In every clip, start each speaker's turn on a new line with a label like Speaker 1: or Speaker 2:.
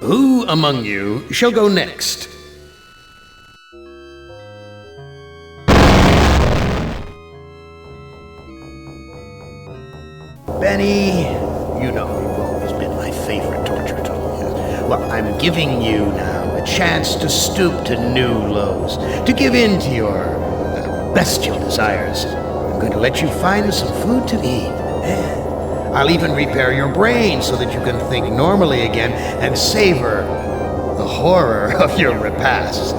Speaker 1: Who among you shall go next? Benny, you know you've always been my favorite torture tool. Well, I'm giving you now a chance to stoop to new lows, to give in to your bestial desires. I'm going to let you find some food to eat. I'll even repair your brain so that you can think normally again and savor the horror of your repast.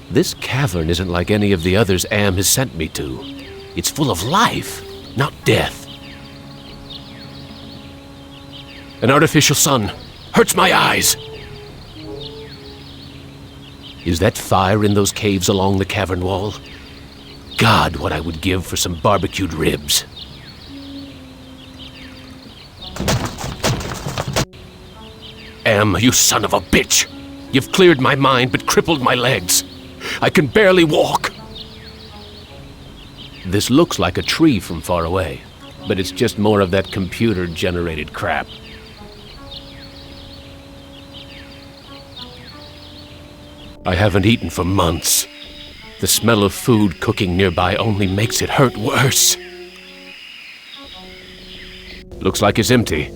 Speaker 2: This cavern isn't like any of the others Am has sent me to. It's full of life, not death. An artificial sun hurts my eyes. Is that fire in those caves along the cavern wall? God, what I would give for some barbecued ribs. Am, you son of a bitch! You've cleared my mind but crippled my legs. I can barely walk. This looks like a tree from far away, but it's just more of that computer-generated crap. I haven't eaten for months. The smell of food cooking nearby only makes it hurt worse. Looks like it's empty.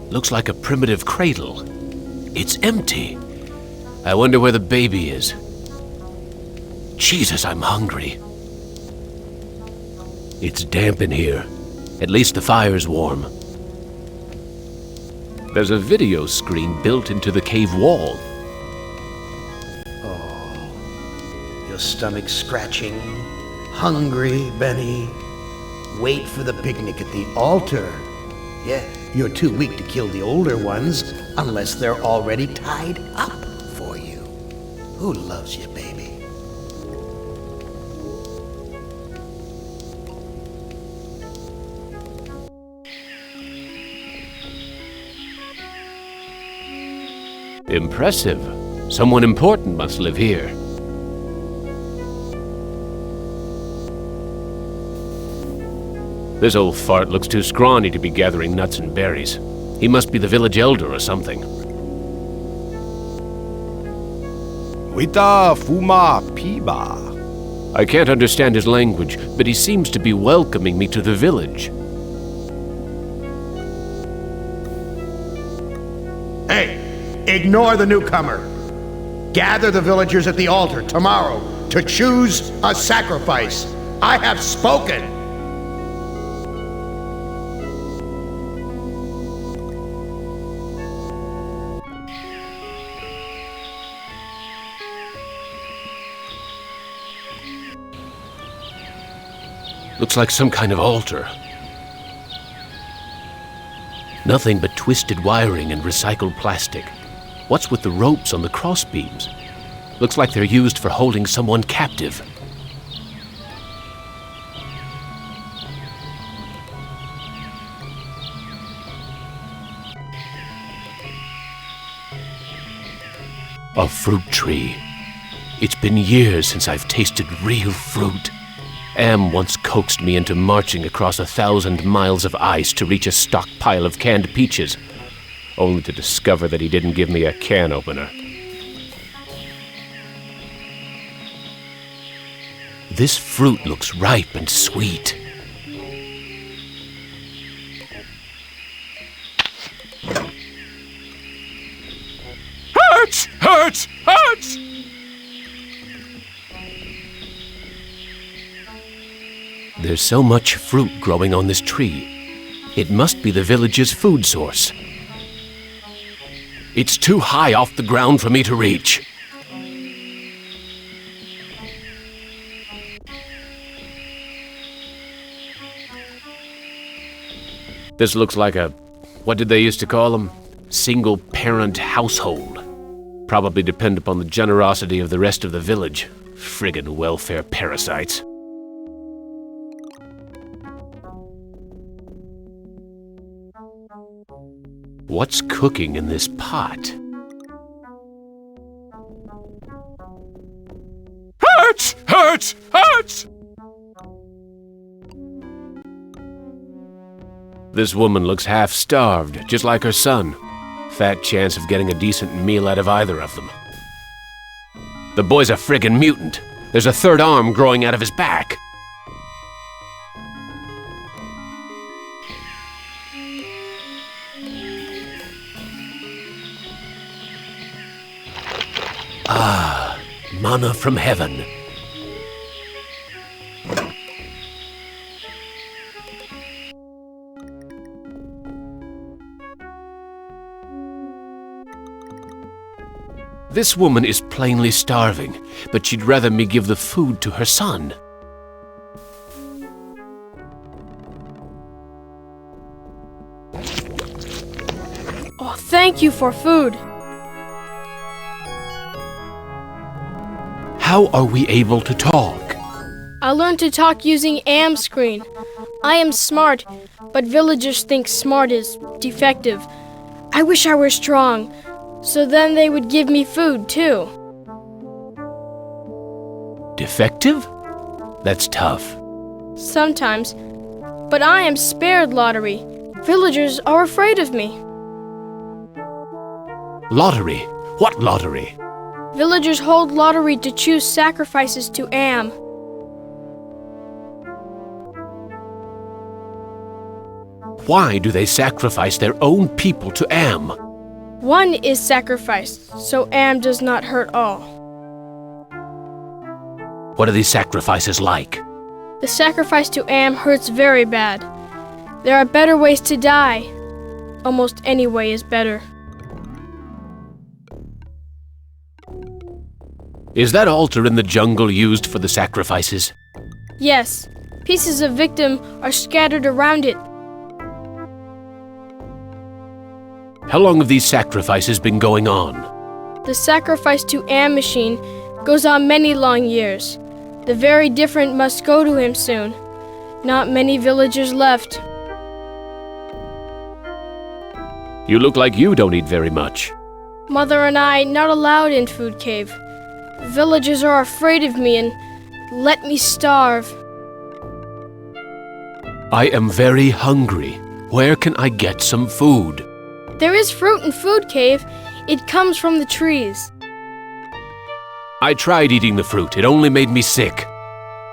Speaker 2: Looks like a primitive cradle. It's empty. I wonder where the baby is. Jesus, I'm hungry. It's damp in here. At least the fire's warm. There's a video screen built into the cave wall.
Speaker 1: Oh, your stomach scratching, hungry, Benny. Wait for the picnic at the altar. Yeah, you're too weak to kill the older ones unless they're already tied up for you. Who loves you, baby?
Speaker 2: Impressive. Someone important must live here. This old fart looks too scrawny to be gathering nuts and berries. He must be the village elder or something.
Speaker 3: Wita fuma piba.
Speaker 2: I can't understand his language, but he seems to be welcoming me to the village.
Speaker 1: Hey, ignore the newcomer. Gather the villagers at the altar tomorrow to choose a sacrifice. I have spoken.
Speaker 2: Looks like some kind of altar. Nothing but twisted wiring and recycled plastic. What's with the ropes on the crossbeams? Looks like they're used for holding someone captive. A fruit tree. It's been years since I've tasted real fruit. Am once coaxed me into marching across 1,000 miles of ice to reach a stockpile of canned peaches, only to discover that he didn't give me a can opener. This fruit looks ripe and sweet. Hurts! Hurts! Hurts! There's so much fruit growing on this tree. It must be the village's food source. It's too high off the ground for me to reach. This looks like a, what did they used to call them? Single-parent household. Probably depend upon the generosity of the rest of the village. Friggin' welfare parasites. What's cooking in this pot? Hurts! Hurts! Hurts! This woman looks half-starved, just like her son. Fat chance of getting a decent meal out of either of them. The boy's a friggin' mutant. There's a third arm growing out of his back. Ah, manna from heaven. This woman is plainly starving, but she'd rather me give the food to her son.
Speaker 4: Oh, thank you for food.
Speaker 2: How are we able to talk?
Speaker 4: I learned to talk using am screen. I am smart, but villagers think smart is defective. I wish I were strong, so then they would give me food too.
Speaker 2: Defective? That's tough.
Speaker 4: Sometimes, but I am spared lottery. Villagers are afraid of me.
Speaker 2: Lottery? What lottery?
Speaker 4: Villagers hold lottery to choose sacrifices to Am.
Speaker 2: Why do they sacrifice their own people to Am?
Speaker 4: One is sacrificed, so Am does not hurt all.
Speaker 2: What are these sacrifices like?
Speaker 4: The sacrifice to Am hurts very bad. There are better ways to die. Almost any way is better.
Speaker 2: Is that altar in the jungle used for the sacrifices?
Speaker 4: Yes, pieces of victim are scattered around it.
Speaker 2: How long have these sacrifices been going on?
Speaker 4: The sacrifice to Am machine goes on many long years. The very different must go to him soon. Not many villagers left.
Speaker 2: You look like you don't eat very much.
Speaker 4: Mother and I not allowed in food cave. Villagers are afraid of me and let me starve.
Speaker 2: I am very hungry. Where can I get some food?
Speaker 4: There is fruit in food cave. It comes from the trees.
Speaker 2: I tried eating the fruit. It only made me sick.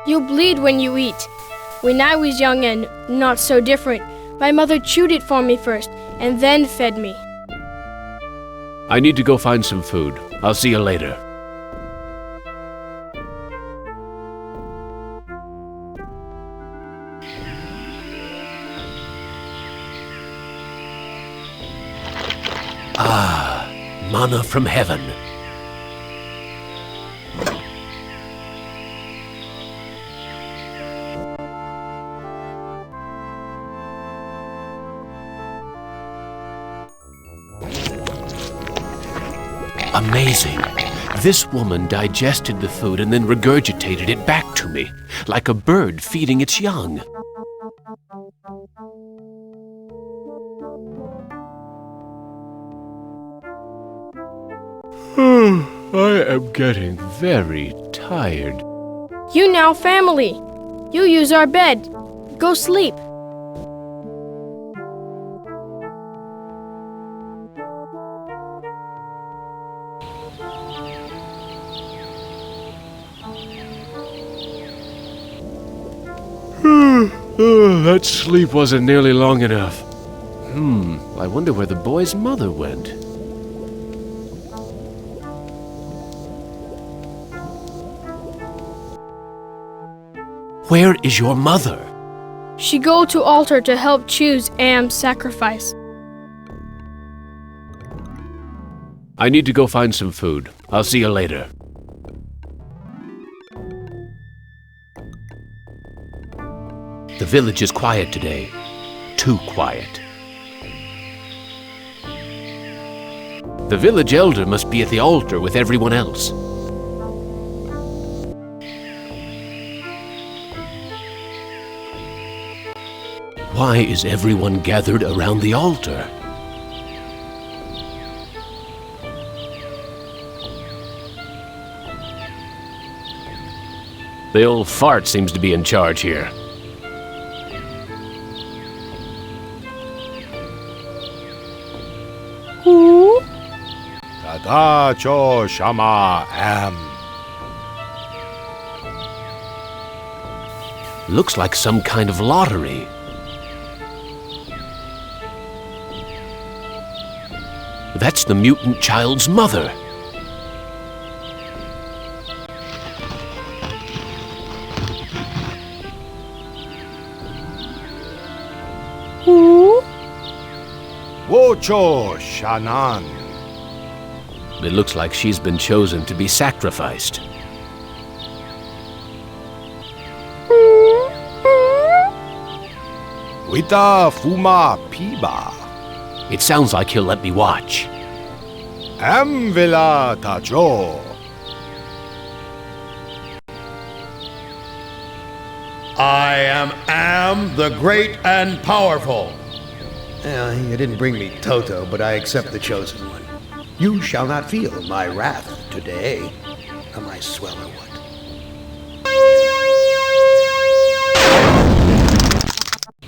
Speaker 4: You bleed when you eat. When I was young and not so different, my mother chewed it for me first and then fed me.
Speaker 2: I need to go find some food. I'll see you later. Ah, manna from heaven. Amazing. This woman digested the food and then regurgitated it back to me, like a bird feeding its young. I am getting very tired.
Speaker 4: You now family. You use our bed. Go sleep.
Speaker 2: That sleep wasn't nearly long enough. I wonder where the boy's mother went. Where is your mother?
Speaker 4: She go to altar to help choose Am's sacrifice.
Speaker 2: I need to go find some food. I'll see you later. The village is quiet today. Too quiet. The village elder must be at the altar with everyone else. Why is everyone gathered around the altar? The old fart seems to be in charge here.
Speaker 4: Who?
Speaker 3: Tada cho shama am.
Speaker 2: Looks like some kind of lottery. That's the mutant child's mother.
Speaker 4: Who?
Speaker 3: Wocho shanan.
Speaker 2: It looks like she's been chosen to be sacrificed.
Speaker 3: Wita fuma piba.
Speaker 2: It sounds like he'll let me watch.
Speaker 3: Am vila tajo.
Speaker 1: I am the great and powerful. You didn't bring me Toto, but I accept the chosen one. You shall not feel my wrath today. Am I swell or what?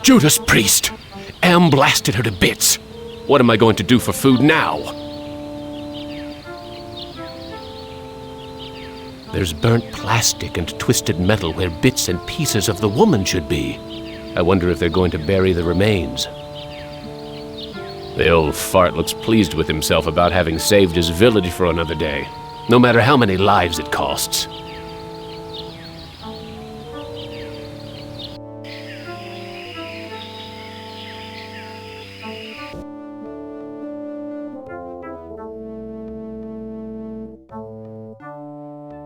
Speaker 2: Judas Priest! Am blasted her to bits. What am I going to do for food now? There's burnt plastic and twisted metal where bits and pieces of the woman should be. I wonder if they're going to bury the remains. The old fart looks pleased with himself about having saved his village for another day, no matter how many lives it costs.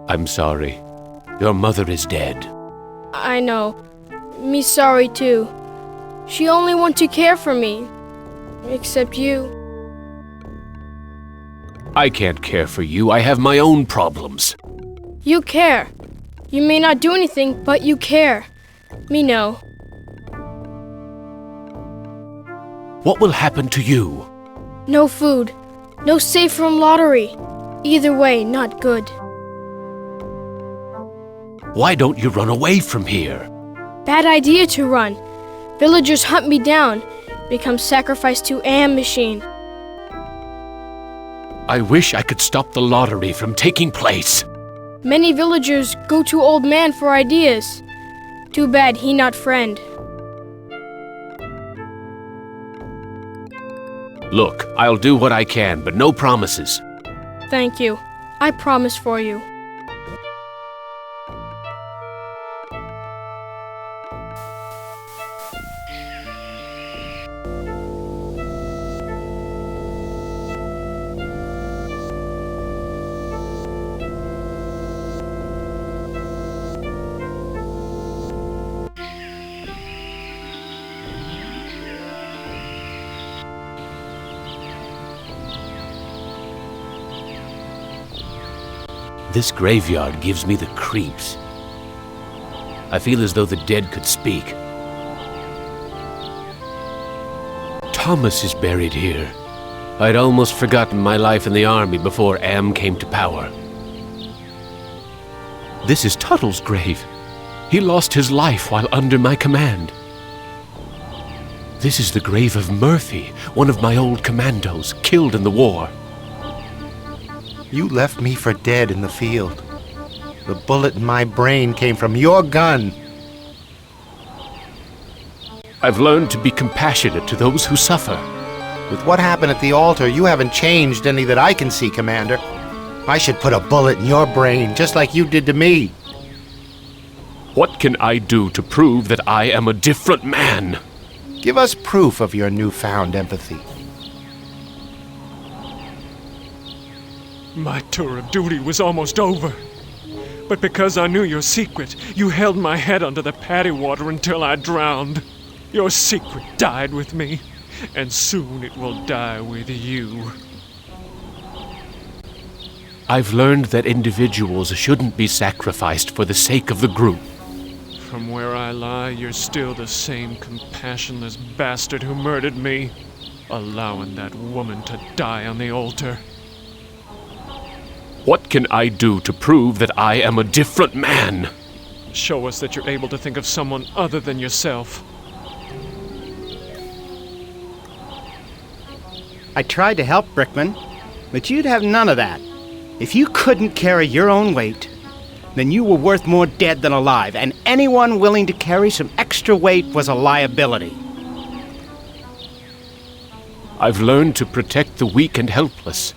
Speaker 2: I'm sorry. Your mother is dead.
Speaker 4: I know. Me sorry too. She only want to care for me. Except you.
Speaker 2: I can't care for you. I have my own problems.
Speaker 4: You care. You may not do anything, but you care. Me know.
Speaker 2: What will happen to you?
Speaker 4: No food. No safe from lottery. Either way, not good.
Speaker 2: Why don't you run away from here?
Speaker 4: Bad idea to run. Villagers hunt me down. Become sacrificed to Am machine.
Speaker 2: I wish I could stop the lottery from taking place.
Speaker 4: Many villagers go to old man for ideas. Too bad he not friend.
Speaker 2: Look, I'll do what I can, but no promises.
Speaker 4: Thank you. I promise for you.
Speaker 2: This graveyard gives me the creeps. I feel as though the dead could speak. Thomas is buried here. I'd almost forgotten my life in the army before Am came to power. This is Tuttle's grave. He lost his life while under my command. This is the grave of Murphy, one of my old commandos, killed in the war.
Speaker 5: You left me for dead in the field. The bullet in my brain came from your gun.
Speaker 2: I've learned to be compassionate to those who suffer.
Speaker 5: With what happened at the altar, you haven't changed any that I can see, Commander. I should put a bullet in your brain, just like you did to me.
Speaker 2: What can I do to prove that I am a different man?
Speaker 5: Give us proof of your newfound empathy.
Speaker 6: My tour of duty was almost over. But because I knew your secret, you held my head under the paddy water until I drowned. Your secret died with me, and soon it will die with you.
Speaker 2: I've learned that individuals shouldn't be sacrificed for the sake of the group.
Speaker 6: From where I lie, you're still the same compassionless bastard who murdered me, allowing that woman to die on the altar.
Speaker 2: What can I do to prove that I am a different man?
Speaker 6: Show us that you're able to think of someone other than yourself.
Speaker 7: I tried to help, Brickman, but you'd have none of that. If you couldn't carry your own weight, then you were worth more dead than alive, and anyone willing to carry some extra weight was a liability.
Speaker 2: I've learned to protect the weak and helpless.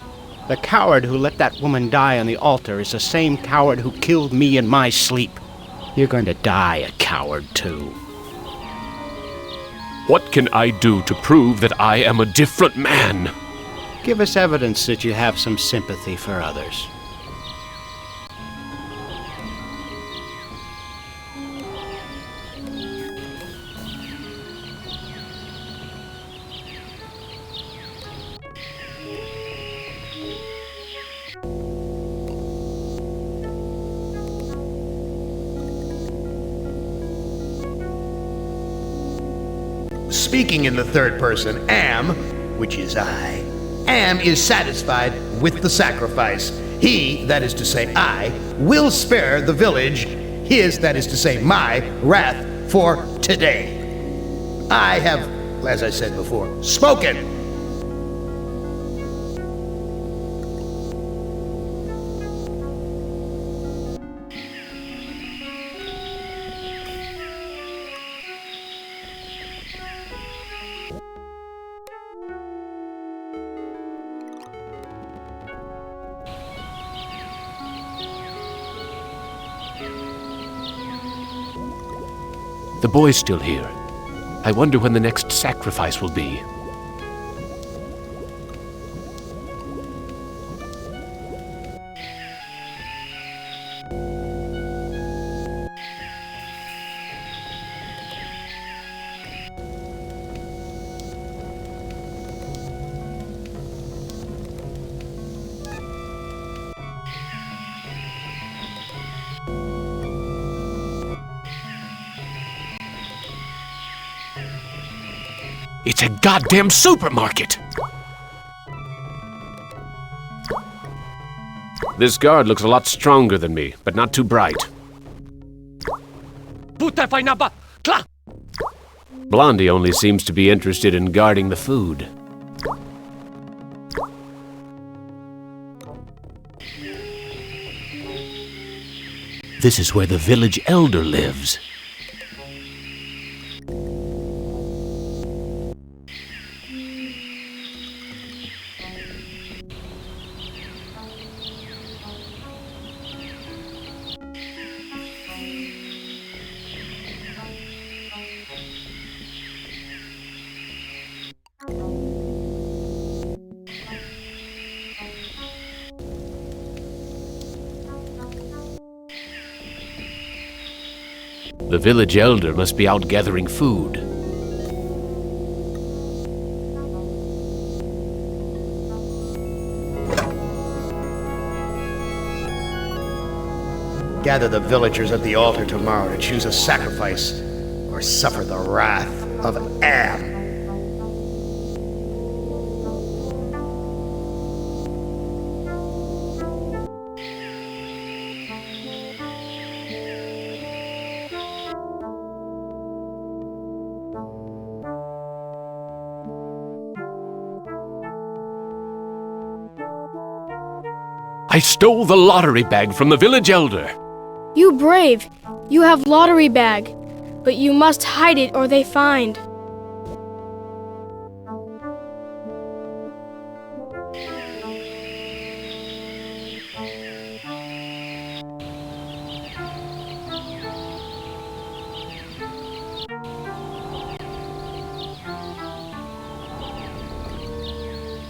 Speaker 7: The coward who let that woman die on the altar is the same coward who killed me in my sleep. You're going to die a coward, too.
Speaker 2: What can I do to prove that I am a different man?
Speaker 7: Give us evidence that you have some sympathy for others.
Speaker 1: Speaking in the third person, am, which is I, am is satisfied with the sacrifice. He, that is to say I, will spare the village, his, that is to say my, wrath for today. I have, as I said before, spoken.
Speaker 2: The boy's still here. I wonder when the next sacrifice will be. It's a goddamn supermarket! This guard looks a lot stronger than me, but not too bright. Blondie only seems to be interested in guarding the food. This is where the village elder lives. The village elder must be out gathering food.
Speaker 1: Gather the villagers at the altar tomorrow to choose a sacrifice or suffer the wrath of Am.
Speaker 2: I stole the lottery bag from the village elder.
Speaker 4: You brave. You have lottery bag. But you must hide it or they find.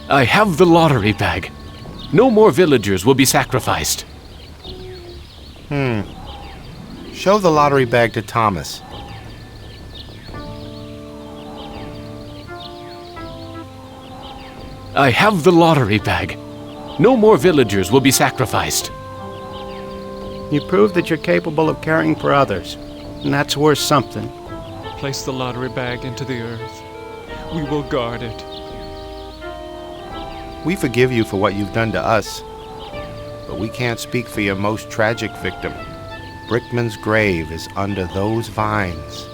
Speaker 2: I have the lottery bag. No more villagers will be sacrificed.
Speaker 5: Show the lottery bag to Thomas.
Speaker 2: I have the lottery bag. No more villagers will be sacrificed.
Speaker 7: You prove that you're capable of caring for others, and that's worth something.
Speaker 6: Place the lottery bag into the earth. We will guard it.
Speaker 5: We forgive you for what you've done to us, but we can't speak for your most tragic victim. Brickman's grave is under those vines.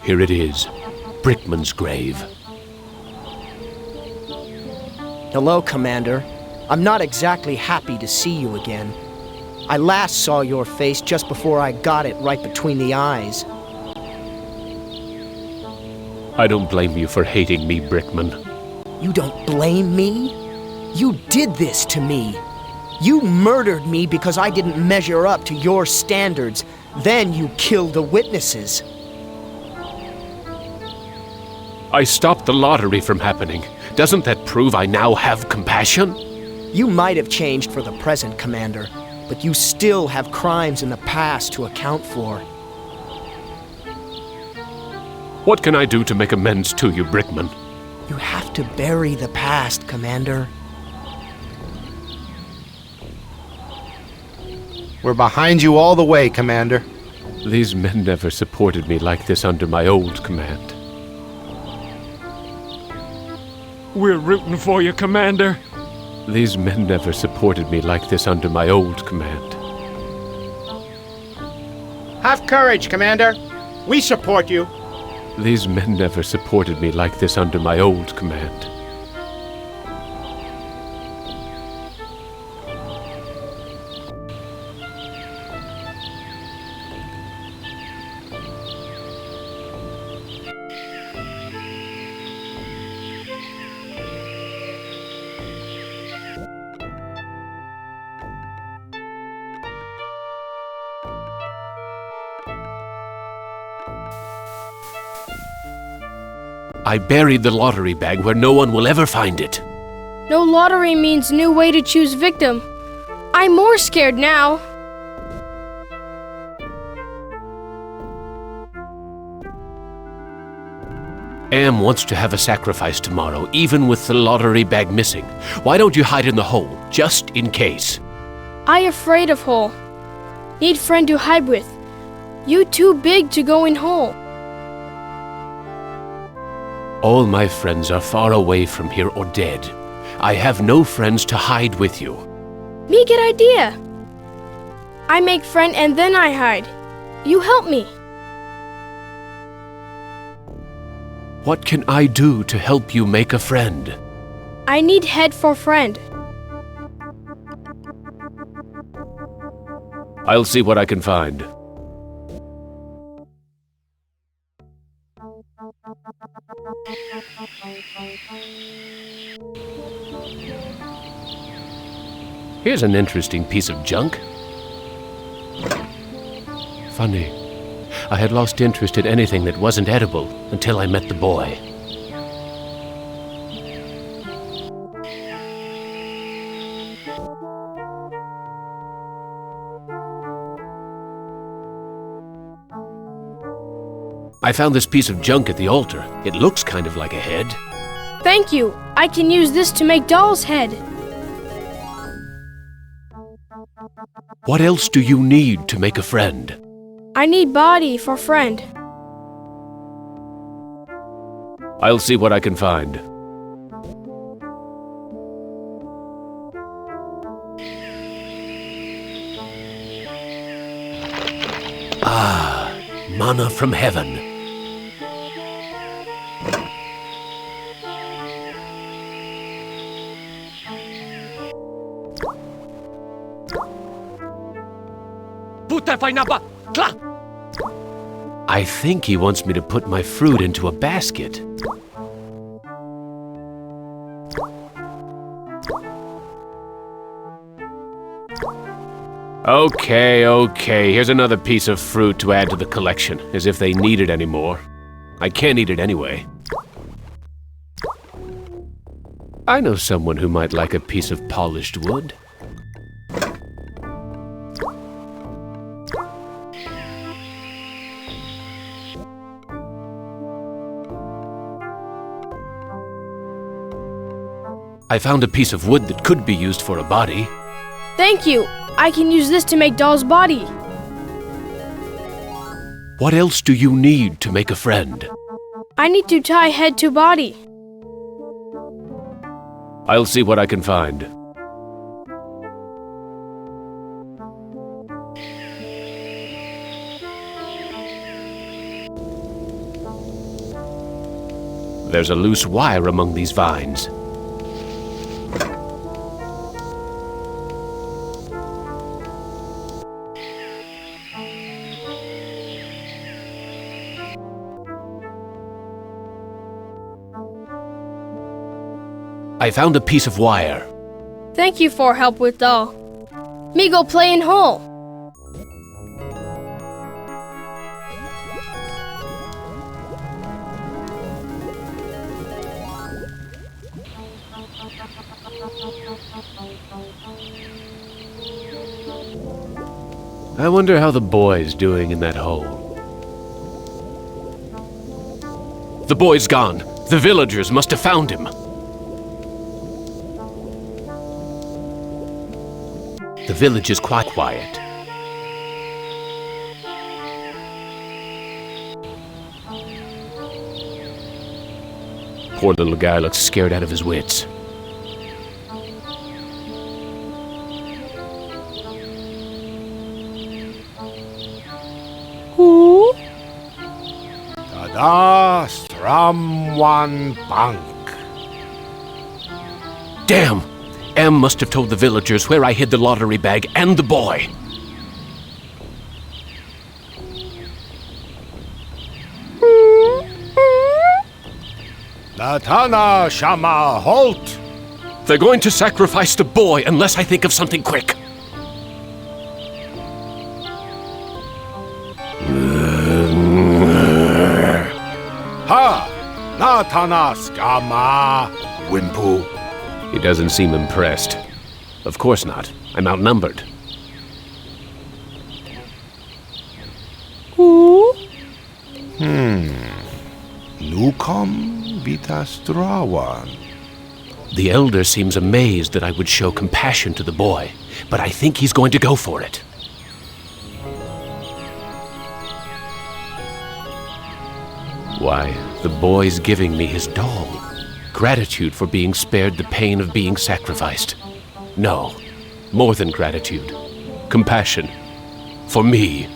Speaker 2: Here it is, Brickman's grave.
Speaker 8: Hello, Commander. I'm not exactly happy to see you again. I last saw your face just before I got it right between the eyes.
Speaker 2: I don't blame you for hating me, Brickman.
Speaker 8: You don't blame me? You did this to me. You murdered me because I didn't measure up to your standards. Then you killed the witnesses.
Speaker 2: I stopped the lottery from happening. Doesn't that prove I now have compassion?
Speaker 8: You might have changed for the present, Commander, but you still have crimes in the past to account for.
Speaker 2: What can I do to make amends to you, Brickman?
Speaker 8: You have to bury the past, Commander.
Speaker 5: We're behind you all the way, Commander.
Speaker 2: These men never supported me like this under my old command.
Speaker 6: We're rooting for you, Commander.
Speaker 2: These men never supported me like this under my old command.
Speaker 7: Have courage, Commander. We support you.
Speaker 2: These men never supported me like this under my old command. I buried the lottery bag where no one will ever find it.
Speaker 4: No lottery means new way to choose victim. I'm more scared now.
Speaker 2: Am wants to have a sacrifice tomorrow, even with the lottery bag missing. Why don't you hide in the hole, just in case?
Speaker 4: I afraid of hole. Need friend to hide with. You too big to go in hole.
Speaker 2: All my friends are far away from here or dead. I have no friends to hide with you.
Speaker 4: Me get idea. I make friend and then I hide. You help me.
Speaker 2: What can I do to help you make a friend?
Speaker 4: I need head for friend.
Speaker 2: I'll see what I can find. Here's an interesting piece of junk. Funny. I had lost interest in anything that wasn't edible until I met the boy. I found this piece of junk at the altar. It looks kind of like a head.
Speaker 4: Thank you. I can use this to make doll's head.
Speaker 2: What else do you need to make a friend?
Speaker 4: I need body for friend.
Speaker 2: I'll see what I can find. Ah, manna from heaven. I think he wants me to put my fruit into a basket. Okay, here's another piece of fruit to add to the collection, as if they need it anymore. I can't eat it anyway. I know someone who might like a piece of polished wood. I found a piece of wood that could be used for a body.
Speaker 4: Thank you. I can use this to make doll's body.
Speaker 2: What else do you need to make a friend?
Speaker 4: I need to tie head to body.
Speaker 2: I'll see what I can find. There's a loose wire among these vines. I found a piece of wire.
Speaker 4: Thank you for help with doll. Me go play in hole.
Speaker 2: I wonder how the boy's doing in that hole. The boy's gone. The villagers must have found him. The village is quite quiet. Poor little guy looks scared out of his wits.
Speaker 4: Who?
Speaker 3: Tada stramwan bank.
Speaker 2: Damn! Em must have told the villagers where I hid the lottery bag and the boy.
Speaker 3: Natana shama halt.
Speaker 2: They're going to sacrifice the boy unless I think of something quick.
Speaker 3: Ha! Natana skama. Wimpu.
Speaker 2: He doesn't seem impressed. Of course not. I'm outnumbered.
Speaker 4: Who?
Speaker 3: Nukom vitastrawan.
Speaker 2: The elder seems amazed that I would show compassion to the boy, but I think he's going to go for it. Why, the boy's giving me his doll. Gratitude for being spared the pain of being sacrificed. No, more than gratitude. Compassion. For me.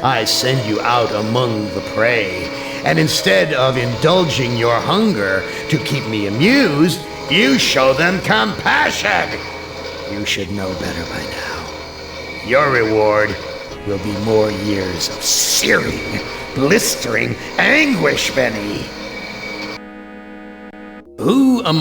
Speaker 1: I send you out among the prey, and instead of indulging your hunger to keep me amused, you show them compassion. You should know better by now. Your reward will be more years of searing, blistering anguish, Benny. Who